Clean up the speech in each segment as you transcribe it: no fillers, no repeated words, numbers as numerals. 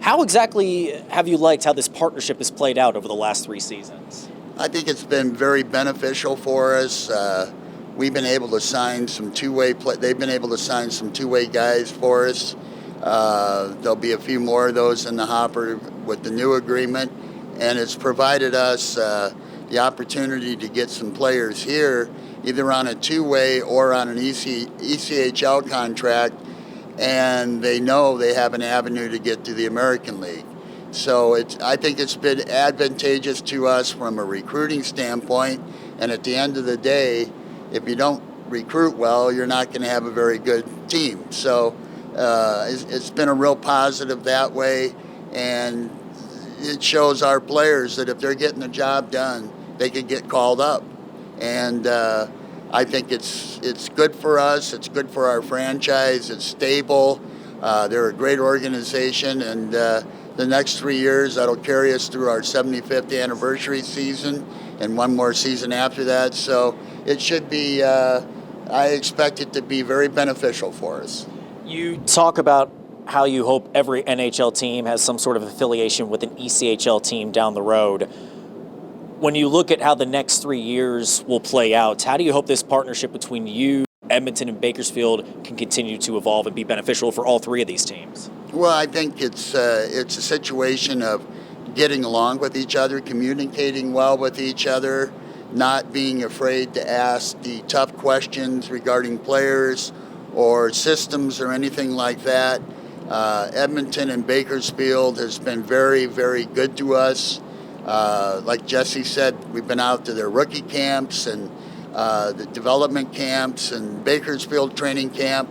How exactly have you liked how this partnership has played out over the last 3 seasons? I think it's been very beneficial for us. We've been able to sign some two-way play. They've been able to sign some two-way guys for us. There'll be a few more of those in the hopper with the new agreement, and it's provided us the opportunity to get some players here, either on a two-way or on an ECHL contract, and they know they have an avenue to get to the American League. So I think it's been advantageous to us from a recruiting standpoint, and at the end of the day, if you don't recruit well, you're not going to have a very good team. So it's been a real positive that way, and it shows our players that if they're getting the job done, they can get called up. And I think it's good for us. It's good for our franchise. It's stable. They're a great organization, and the next 3 years, that'll carry us through our 75th anniversary season and one more season after that. So it should be, I expect it to be very beneficial for us. You talk about how you hope every NHL team has some sort of affiliation with an ECHL team down the road. When you look at how the next 3 years will play out, how do you hope this partnership between you, Edmonton, and Bakersfield can continue to evolve and be beneficial for all 3 of these teams? Well, I think it's a situation of getting along with each other, communicating well with each other, not being afraid to ask the tough questions regarding players or systems or anything like that. Edmonton and Bakersfield has been very, very good to us. Like Jesse said, we've been out to their rookie camps and the development camps and Bakersfield training camp.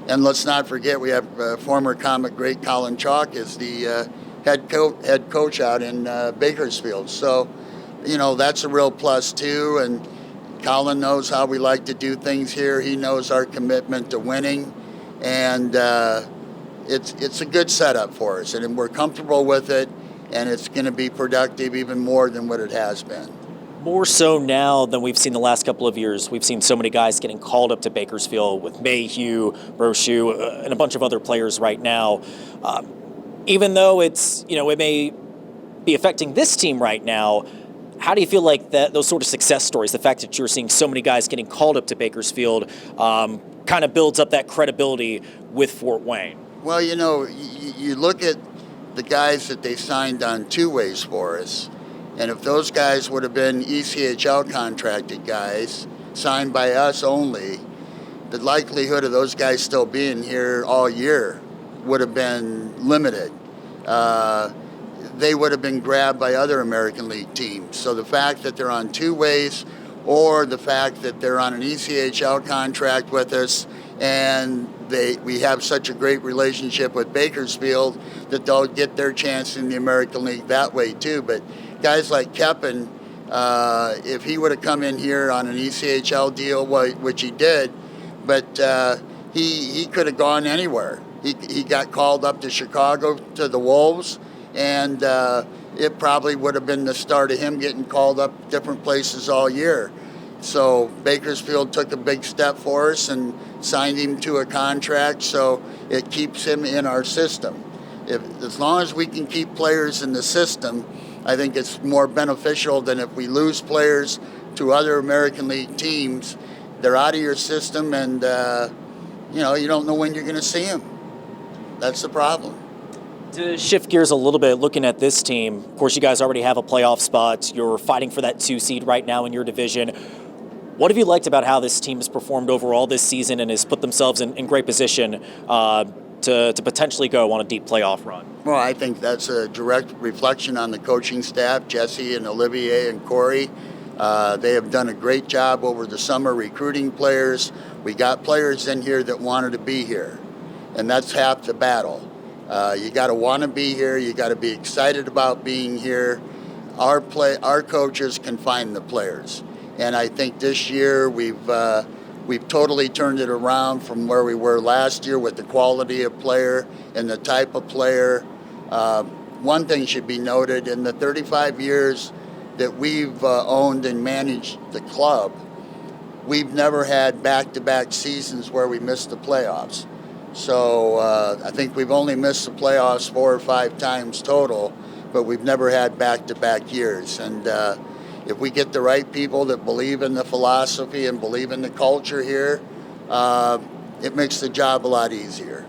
And let's not forget, we have former Komet great Colin Chalk as the head coach out in Bakersfield. So, that's a real plus too. And Colin knows how we like to do things here. He knows our commitment to winning. And it's a good setup for us. And we're comfortable with it. And it's going to be productive even more than what it has been. More so now than we've seen the last couple of years. We've seen so many guys getting called up to Bakersfield with Mayhew, Brochu, and a bunch of other players right now. Even though it may be affecting this team right now, how do you feel like those sort of success stories, the fact that you're seeing so many guys getting called up to Bakersfield, kind of builds up that credibility with Fort Wayne? Well, you look at the guys that they signed on two ways for us, and if those guys would have been ECHL contracted guys, signed by us only, the likelihood of those guys still being here all year would have been limited. They would have been grabbed by other American League teams. So the fact that they're on two ways, or the fact that they're on an ECHL contract with us, and we have such a great relationship with Bakersfield that they'll get their chance in the American League that way too. But guys like Keppen, if he would have come in here on an ECHL deal, which he did, but he could have gone anywhere. He got called up to Chicago to the Wolves, and it probably would have been the start of him getting called up different places all year. So Bakersfield took a big step for us and signed him to a contract, so it keeps him in our system. As long as we can keep players in the system, I think it's more beneficial than if we lose players to other American League teams. They're out of your system, and you don't know when you're going to see them. That's the problem. To shift gears a little bit, looking at this team, of course, you guys already have a playoff spot. You're fighting for that 2 seed right now in your division. What have you liked about how this team has performed overall this season and has put themselves in great position to potentially go on a deep playoff run? Well, I think that's a direct reflection on the coaching staff, Jesse and Olivier and Corey. They have done a great job over the summer recruiting players. We got players in here that wanted to be here, and that's half the battle. You got to want to be here. You got to be excited about being here. Our coaches can find the players, and I think this year we've totally turned it around from where we were last year with the quality of player and the type of player. One thing should be noted: in the 35 years that we've owned and managed the club, we've never had back-to-back seasons where we missed the playoffs. So I think we've only missed the playoffs 4 or 5 times total, but we've never had back-to-back years. And if we get the right people that believe in the philosophy and believe in the culture here, it makes the job a lot easier.